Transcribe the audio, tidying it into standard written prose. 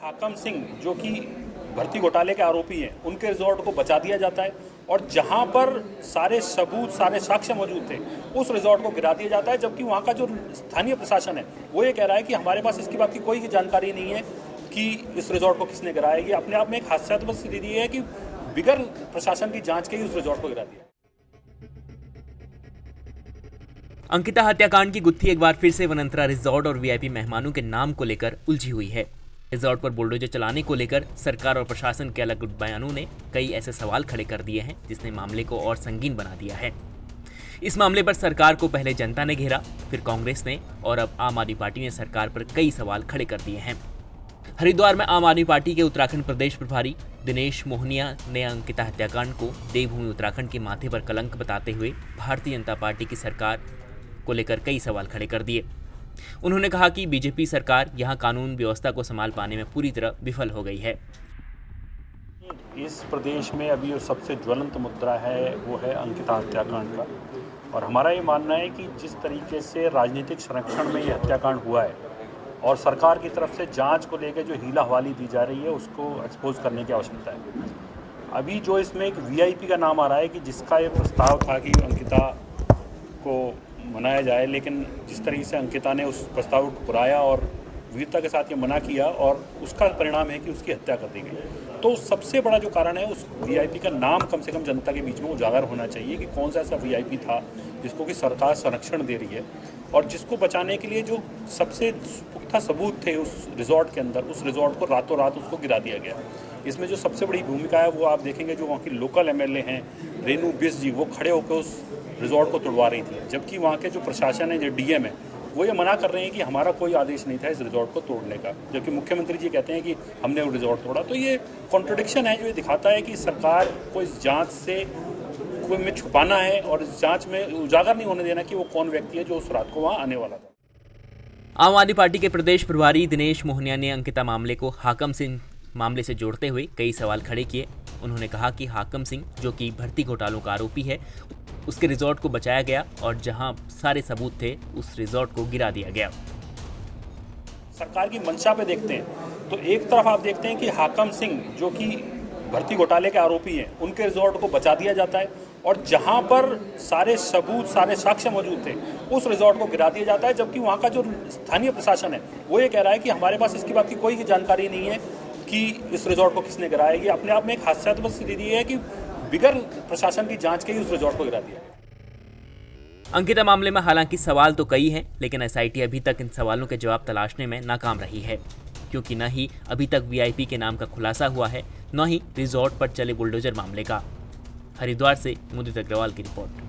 हाकम सिंह जो कि भर्ती घोटाले के आरोपी हैं, उनके रिजॉर्ट को बचा दिया जाता है और जहां पर सारे सबूत, सारे साक्ष्य मौजूद थे, उस रिजॉर्ट को गिरा दिया जाता है। जबकि वहां का जो स्थानीय प्रशासन है वो ये कह रहा है कि हमारे पास इसकी बात की कोई जानकारी नहीं है कि इस रिजॉर्ट को किसने गिराया। ये अपने आप में एक हास्यास्पद स्थिति है कि बिगर प्रशासन की जांच के ही उस रिजॉर्ट को गिरा दिया। अंकिता हत्याकांड की गुत्थी एक बार फिर से वनंतरा रिजॉर्ट और वीआईपी मेहमानों के नाम को लेकर उलझी हुई है। रिजॉर्ट पर बुलडोजर चलाने को लेकर सरकार और प्रशासन के अलग बयानों ने कई ऐसे सवाल खड़े कर दिए हैं जिसने मामले को और संगीन बना दिया है। इस मामले पर सरकार को पहले जनता ने घेरा, फिर कांग्रेस ने और अब आम आदमी पार्टी ने सरकार पर कई सवाल खड़े कर दिए हैं। हरिद्वार में आम आदमी पार्टी के उत्तराखंड प्रदेश प्रभारी दिनेश मोहनिया ने अंकिता हत्याकांड को देवभूमि उत्तराखंड के माथे पर कलंक बताते हुए भारतीय जनता पार्टी की सरकार को लेकर कई सवाल खड़े कर दिए। उन्होंने कहा कि बीजेपी सरकार यहां कानून व्यवस्था को संभाल पाने में पूरी तरह विफल हो गई है। इस प्रदेश में अभी जो सबसे ज्वलंत मुद्दा है वो है अंकिता हत्याकांड का, और हमारा ये मानना है कि जिस तरीके से राजनीतिक संरक्षण में ये हत्याकांड हुआ है और सरकार की तरफ से जांच को लेकर जो हीला हवाली दी जा रही है उसको एक्सपोज करने की आवश्यकता है। अभी जो इसमें एक वीआईपी का नाम आ रहा है कि जिसका ये प्रस्ताव था कि अंकिता को मनाया जाए, लेकिन जिस तरीके से अंकिता ने उस प्रस्ताव को ठुकराया और वीरता के साथ ये मना किया और उसका परिणाम है कि उसकी हत्या कर दी गई। तो सबसे बड़ा जो कारण है उस वीआईपी का नाम कम से कम जनता के बीच में उजागर होना चाहिए कि कौन सा ऐसा वीआईपी था जिसको कि सरकार संरक्षण दे रही है और जिसको बचाने के लिए जो सबसे पुख्ता सबूत थे उस रिजॉर्ट के अंदर, उस रिजॉर्ट को रातों रात उसको गिरा दिया गया। इसमें जो सबसे बड़ी भूमिका है वो आप देखेंगे जो वहाँ की लोकल एमएलए हैं रेणु बिस जी, वो खड़े होकर उस रिजॉर्ट को तोड़वा रही थी, जबकि वहाँ के जो प्रशासन है, जो डीएम है, वो ये मना कर रहे हैं कि हमारा कोई आदेश नहीं था इस रिजॉर्ट को तोड़ने का, जबकि मुख्यमंत्री जी कहते हैं कि हमने वो रिजॉर्ट तोड़ा। तो ये कॉन्ट्रडिक्शन है जो ये दिखाता है कि सरकार को इस जांच से कोई में छुपाना है और इस जांच में उजागर नहीं होने देना कि वो कौन व्यक्ति है जो उस रात को वहाँ आने वाला था। आम आदमी पार्टी के प्रदेश प्रभारी दिनेश मोहनिया ने अंकिता मामले को हाकम सिंह मामले से जोड़ते हुए कई सवाल खड़े किए। उन्होंने कहा कि हाकम सिंह जो कि भर्ती घोटालों का आरोपी है, उसके रिजॉर्ट को बचाया गया और जहां सारे सबूत थे उस रिजॉर्ट को गिरा दिया गया। सरकार की मंशा पे देखते हैं तो एक तरफ आप देखते हैं कि हाकम सिंह जो कि भर्ती घोटाले के आरोपी हैं, उनके रिजॉर्ट को बचा दिया जाता है और जहां पर सारे सबूत, सारे साक्ष्य मौजूद थे, उस रिजॉर्ट को गिरा दिया जाता है। जबकि वहां का जो स्थानीय प्रशासन है वो ये कह रहा है कि हमारे पास इसकी बात की कोई जानकारी नहीं है कि इस रिजॉर्ट को किसने गिराया। ये अपने आप में एक हास्यास्पद स्थिति है कि बिगर प्रशासन की जांच के ही उस रिजॉर्ट को गिरा दिया। अंकिता मामले में हालांकि सवाल तो कई हैं, लेकिन एसआईटी अभी तक इन सवालों के जवाब तलाशने में नाकाम रही है, क्योंकि न ही अभी तक वीआईपी के नाम का खुलासा हुआ है, न ही रिजॉर्ट पर चले बुलडोजर मामले का। हरिद्वार से मुदित अग्रवाल की रिपोर्ट।